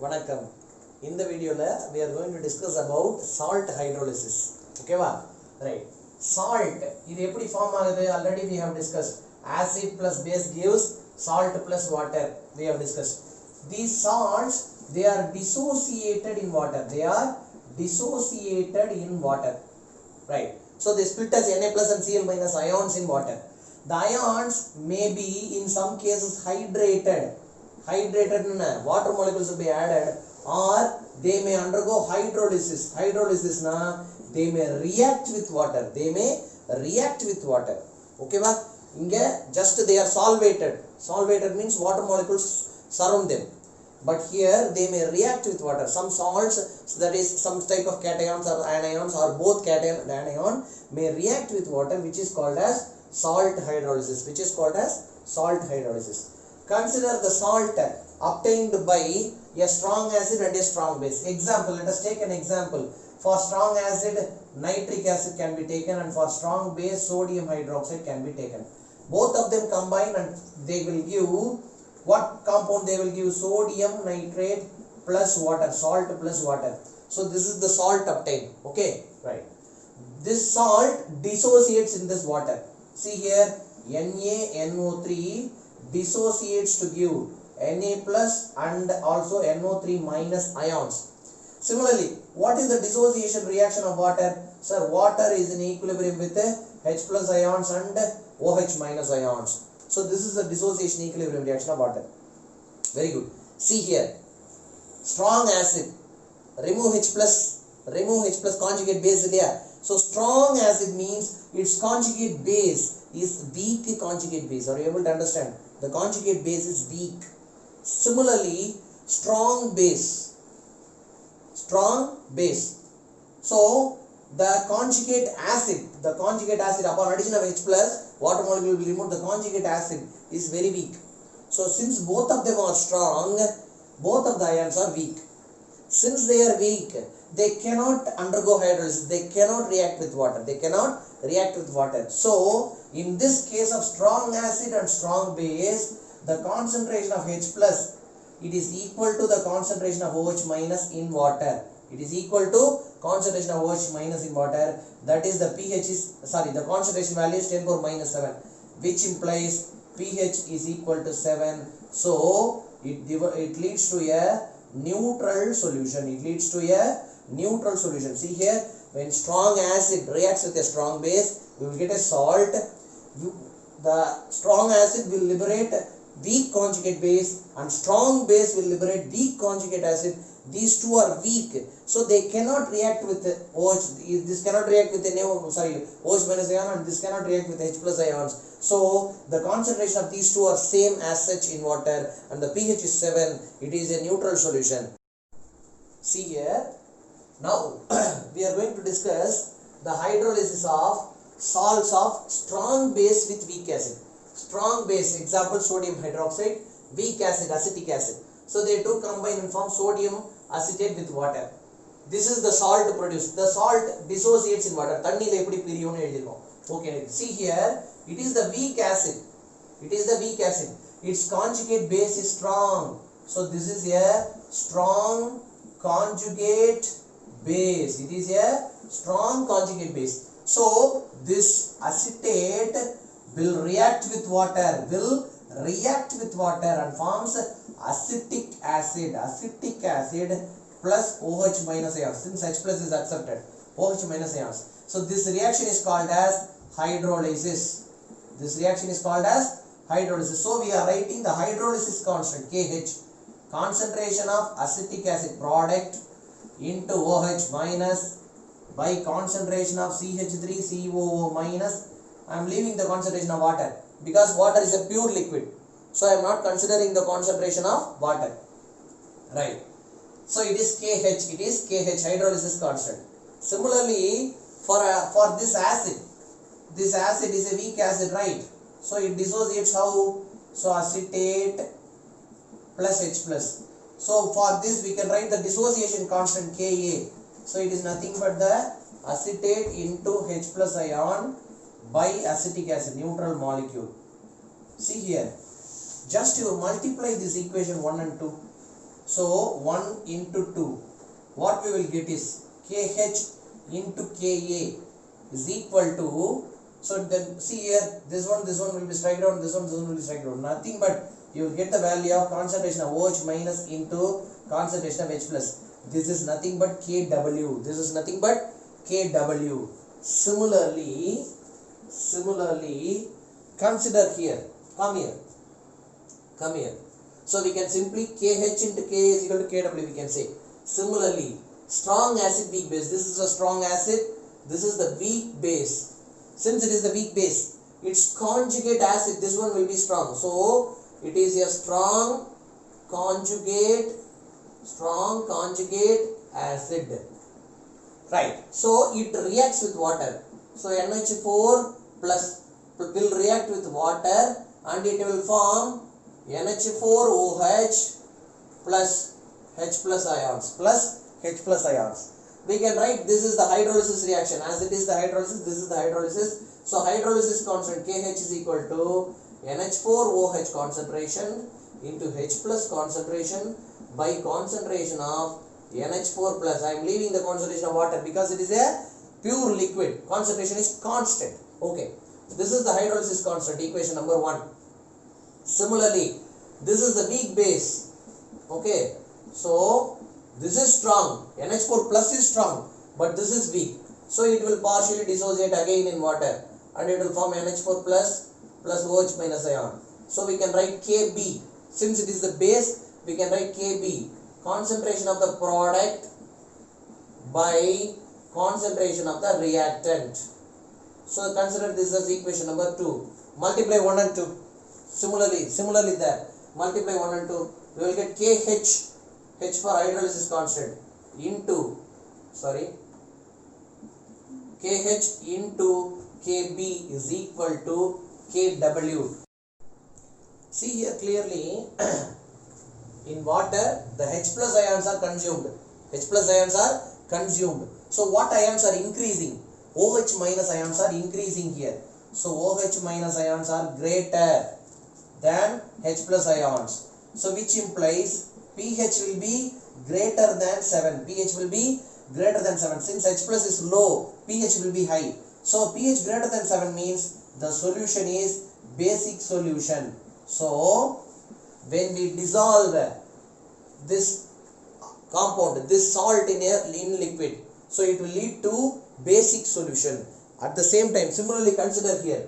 வணக்கம். இந்த வீடியோல we are going to discuss about salt hydrolysis. Okay va? Right. Salt இது எப்படி ஃபார்ம் ஆகுது? Already we have discussed. Acid plus base gives salt plus water. We have discussed. These salts, they are dissociated in water. They are dissociated in water. Right. So they split as Na plus and Cl minus ions in water. The ions may be in some cases hydrated. Hydrated water molecules will be added, or they may undergo hydrolysis. Hydrolysis na they may react with water. They may react with water. Okay va? Inge just they are solvated. Solvated means water molecules surround them. But here they may react with water. Some salts, that is some type of cations or anions or both cation and anion may react with water, which is called as salt hydrolysis. Which is called as salt hydrolysis. Consider the salt obtained by a strong acid and a strong base. Example, let us take an example. For strong acid, nitric acid can be taken, and for strong base, sodium hydroxide can be taken. Both of them combine and they will give what compound? They will give sodium nitrate plus water, salt plus water. So this is the salt obtained. Okay, right. This salt dissociates in this water. See here, NaNO3 dissociates to give Na plus and also NO3 minus ions. Similarly, what is the dissociation reaction of water? Sir, water is in equilibrium with H plus ions and OH minus ions. So this is the dissociation equilibrium reaction of water. Very good. See here, strong acid, remove H plus conjugate base there. So strong acid means its conjugate base is weak conjugate base. Are you able to understand? The conjugate base is weak. Similarly, strong base. So the conjugate acid upon addition of H plus, water molecule will remove the conjugate acid is very weak. So since both of them are strong, both of the ions are weak. Since they are weak, they cannot undergo hydrolysis. They cannot react with water. So in this case of strong acid and strong base, the concentration of H plus, it is equal to the concentration of OH minus in water. That is the the concentration value is 10 power minus 7, which implies pH is equal to 7. So it leads to a neutral solution. See here, when strong acid reacts with a strong base, we will get a salt. The strong acid will liberate weak conjugate base, and strong base will liberate weak conjugate acid. These two are weak, so they cannot react with OH. This cannot react with OH minus ion, and this cannot react with H plus ions. So the concentration of these two are same as such in water, and the pH is 7. It is a neutral solution. See here, now we are going to discuss the hydrolysis of salts of strong base with weak acid. Strong base, example sodium hydroxide, weak acid, acetic acid. So they two combine and form sodium acetate with water. This is the salt produced. The salt dissociates in water. Okay, see here, it is the weak acid. Its conjugate base is strong. So this is a strong conjugate base. So this acetate will react with water and forms acetic acid plus OH minus ions. Since H plus is accepted, OH minus ions. So this reaction is called as hydrolysis. So we are writing the hydrolysis constant KH, concentration of acetic acid product into OH minus by concentration of CH3COO minus. I am leaving the concentration of water because water is a pure liquid. So I am not considering the concentration of water. Right. So it is KH, hydrolysis constant. Similarly, for this acid is a weak acid, right? So it dissociates how? So acetate plus H plus. So for this we can write the dissociation constant Ka. So it is nothing but the acetate into H plus ion by acetic acid, neutral molecule. See here, just you multiply this equation 1 and 2. So 1 into 2, what we will get is KH into KA is equal to, so then see here, this one will be strike down, this one will be strike down. Nothing but you will get the value of concentration of OH minus into concentration of H plus. This is nothing but KW. This is nothing but KW. Similarly, consider here. Come here. So we can simply KH into K is equal to KW, we can say. Similarly, strong acid, weak base. This is a strong acid. This is the weak base. Since it is the weak base, its conjugate acid, this one will be strong. So it is a strong conjugate acid. Right. So it reacts with water. So NH4 plus will react with water and it will form NH4OH plus H plus ions. We can write this is the hydrolysis reaction. As it is the hydrolysis, this is the hydrolysis. So hydrolysis constant KH is equal to NH4OH concentration into H plus concentration by concentration of NH4 plus. I am leaving the concentration of water because it is a pure liquid. Concentration is constant. Okay. This is the hydrolysis constant, equation number 1. Similarly, this is the weak base. Okay. So this is strong. NH4 plus is strong, but this is weak. So it will partially dissociate again in water and it will form NH4 plus OH minus ion. So we can write Kb. Since it is the base, we can write Kb. Concentration of the product by concentration of the reactant. So consider this as equation number 2. Multiply 1 and 2. Similarly there. Multiply 1 and 2. We will get KH. H for hydrolysis constant into KH into Kb is equal to Kw. See here clearly in water the H plus ions are consumed. So what ions are increasing? OH minus ions are increasing here. So OH minus ions are greater than H plus ions. So which implies pH will be greater than 7. pH will be greater than 7. Since H plus is low, pH will be high. So pH greater than 7 means the solution is basic solution. So when we dissolve this compound, this salt in liquid, so it will lead to basic solution. At the same time, similarly consider here.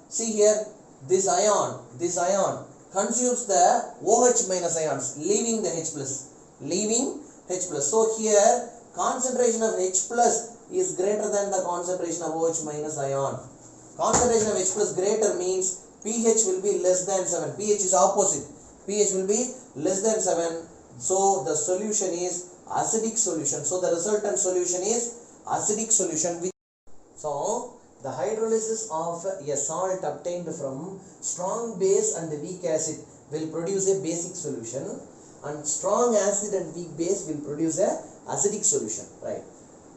See here, this ion consumes the OH minus ions, leaving the H plus. So here concentration of H plus is greater than the concentration of OH minus ion. Concentration of H plus greater means pH will be less than 7. pH is opposite. pH will be less than 7. So the solution is acidic solution. So the resultant solution is acidic solution. So the hydrolysis of a salt obtained from strong base and weak acid will produce a basic solution, and strong acid and weak base will produce a acidic solution. Right?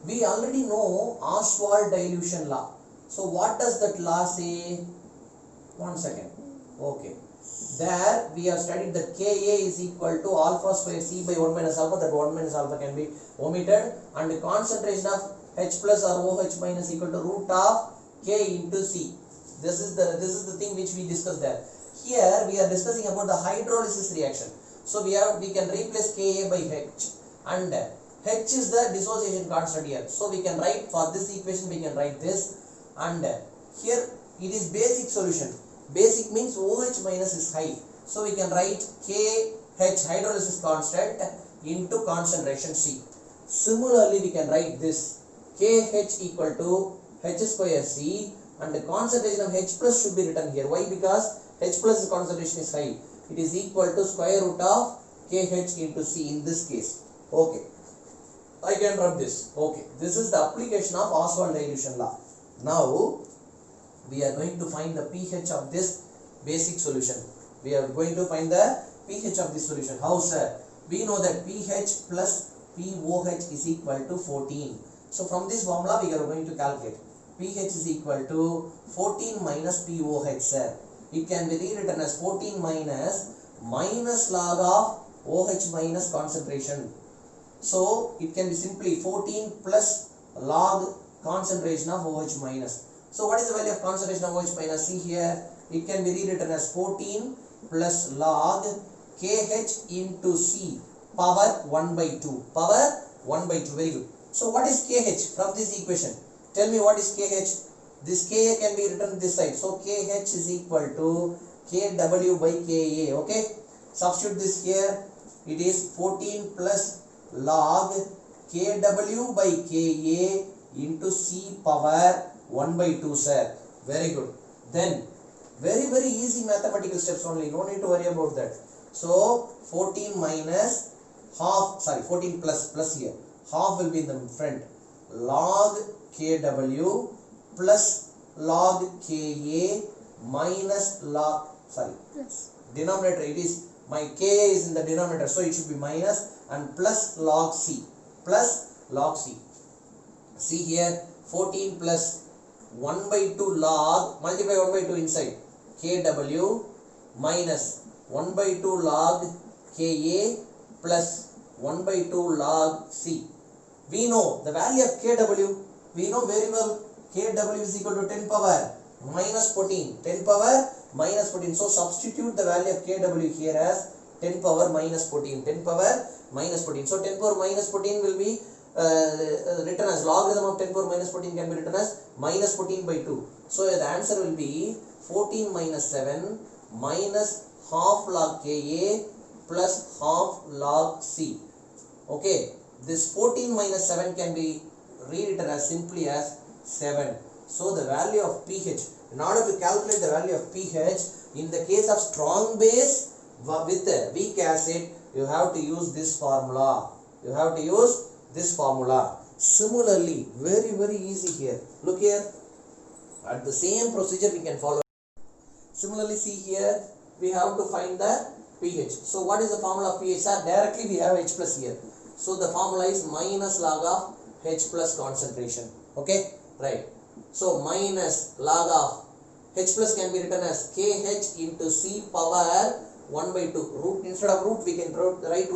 We already know Asphalt Dilution Law. So what does that law say? 1 second. Okay. There we have studied that Ka is equal to alpha square C by 1 minus alpha. That 1 minus alpha can be omitted, and the concentration of H plus or OH minus equal to root of K into C. This is the thing which we discussed there. Here we are discussing about the hydrolysis reaction. So we can replace Ka by H, and H is the dissociation constant here. So we can write for this equation, we can write this, and here it is basic solution. Basic means OH minus is high. So we can write KH hydrolysis constant into concentration C. Similarly we can write this KH equal to H square C, and the concentration of H plus should be written here. Why? Because H plus concentration is high. It is equal to square root of KH into C in this case. Okay. I can rub this. Okay. This is the application of Asphalt Dilution Law. Now we are going to find the pH of this basic solution. We are going to find the pH of this solution. How, sir? We know that pH plus pOH is equal to 14. So from this formula we are going to calculate. pH is equal to 14 minus pOH, sir. it can be rewritten as 14 minus log of OH minus concentration. So it can be simply 14 plus log concentration of OH minus. So what is the value of concentration of OH minus? See here, it can be rewritten as 14 plus log KH into C power 1 by 2. Power 1 by 2. Very good. So what is KH from this equation? Tell me what is KH. This Ka can be written this side. So KH is equal to KW by Ka. Okay. Substitute this here. It is 14 plus log KW by Ka into C power 1 by 2, sir. Very good. Then very easy mathematical steps only. No need to worry about that. So 14 minus half, 14 plus here. Half will be in the front. Log KW plus log Ka minus log, denominator, it is, my Ka is in the denominator, so it should be minus, and plus log C. See here, 14 plus 1 by 2 log, multiply 1 by 2 inside, Kw minus 1 by 2 log Ka plus 1 by 2 log C. We know the value of Kw, we know very well, Kw is equal to 10 power minus 14. 10 power minus 14. So substitute the value of Kw here as 10 power minus 14. 10 power minus 14. So 10 power minus 14 will be written as logarithm of 10 power minus 14 can be written as minus 14 by 2. So the answer will be 14 minus 7 minus half log Ka plus half log C. Okay. This 14 minus 7 can be rewritten as simply as 7. So the value of pH, in order to calculate the value of pH, in the case of strong base with weak acid, you have to use this formula. Similarly, very easy here. Look here. At the same procedure we can follow. Similarly, see here, we have to find the pH. So what is the formula of pH? Directly we have H plus here. So the formula is minus log of H plus concentration. Okay, right. So minus log of H plus can be written as KH into C power 1 by 2. Root, instead of root we can write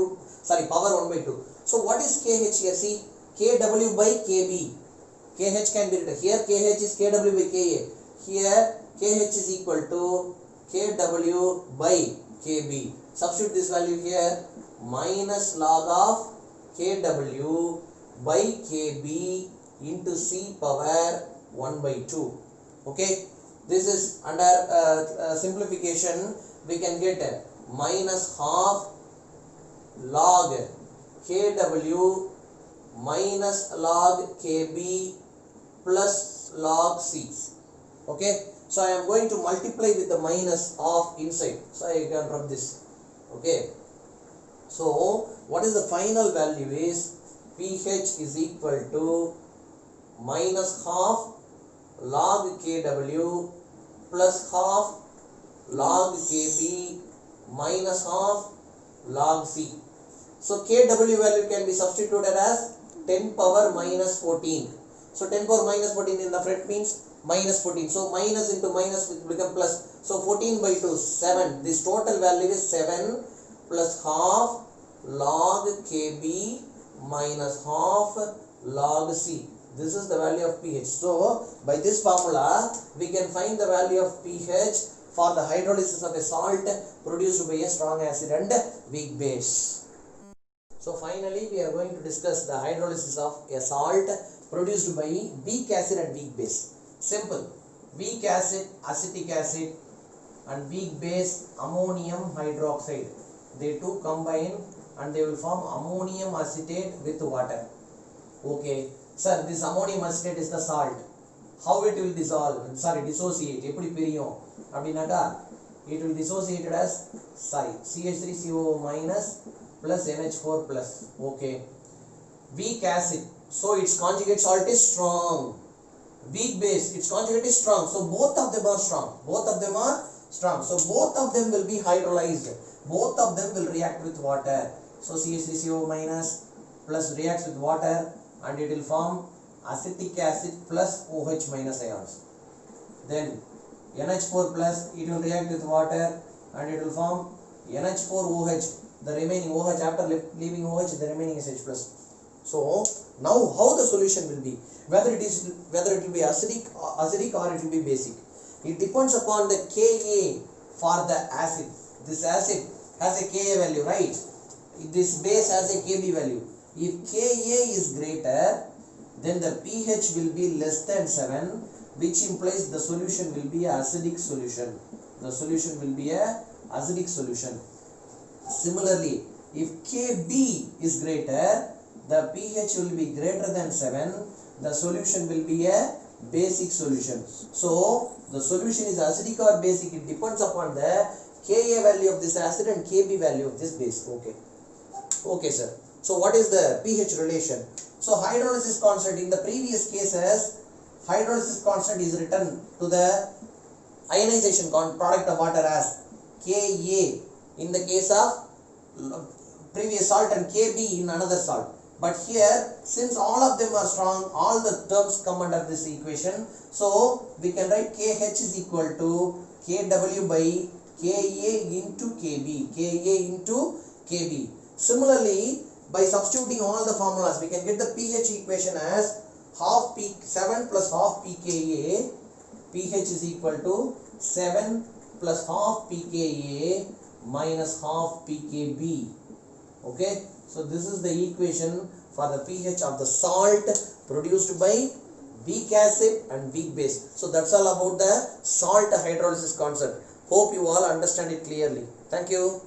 power 1 by 2. So what is KH here? See, KW by KB. KH can be written here. KH is KW by KA. Here KH is equal to KW by KB. Substitute this value here. Minus log of KW by KB into C power 1 by 2. Okay. This is under simplification. We can get minus half log KW minus log KB plus log C. Okay. So I am going to multiply with the minus of inside. So I can rub this. Okay. So what is the final value is pH is equal to minus half log KW plus half log KB minus half log C. So KW value can be substituted as 10 power minus 14. So 10 power minus 14 in the front means minus 14. So minus into minus will become plus. So 14 by 2, 7. This total value is 7 plus half log KB minus half log C. This is the value of pH. So by this formula we can find the value of pH for the hydrolysis of a salt produced by a strong acid and weak base. So finally we are going to discuss the hydrolysis of a salt produced by weak acid and weak base. Simple. Weak acid, acetic acid, and weak base, ammonium hydroxide. They two combine and they will form ammonium acetate with water. Okay. Sir, this ammonium acetate is the salt. How it will dissolve? Dissociate. It will dissociate as CH3CO minus plus NH4 plus. Okay. Weak acid. So its conjugate salt is strong. Weak base, its conjugate is strong. So both of them are strong. So both of them will be hydrolyzed. Both of them will react with water. So CH3CO minus plus reacts with water and it will form acetic acid plus OH minus ions. Then NH4 plus, it will react with water and it will form NH4OH. The remaining OH, after leaving OH, the remaining is H plus. So now how the solution will be, whether it will be acidic or it will be basic. It depends upon the Ka for the acid. This acid has a Ka value, right? This base has a Kb value. If Ka is greater, then the pH will be less than 7, which implies the solution will be an acidic solution. The solution will be a acidic solution. Similarly, if Kb is greater, the pH will be greater than 7, the solution will be a basic solution. So the solution is acidic or basic, it depends upon the Ka value of this acid and Kb value of this base. Okay sir. So what is the pH relation? So hydrolysis constant, in the previous cases, hydrolysis constant is written to the ionization product of water as Ka in the case of previous salt and Kb in another salt. But here, since all of them are strong, all the terms come under this equation. So we can write Kh is equal to Kw by Ka into Kb. Ka into Kb. Similarly, by substituting all the formulas, we can get the pH equation as 7 plus half pKa. pH is equal to 7 plus half pKa minus half pKb. Okay, so this is the equation for the pH of the salt produced by weak acid and weak base. So that's all about the salt hydrolysis concept. Hope you all understand it clearly. Thank you.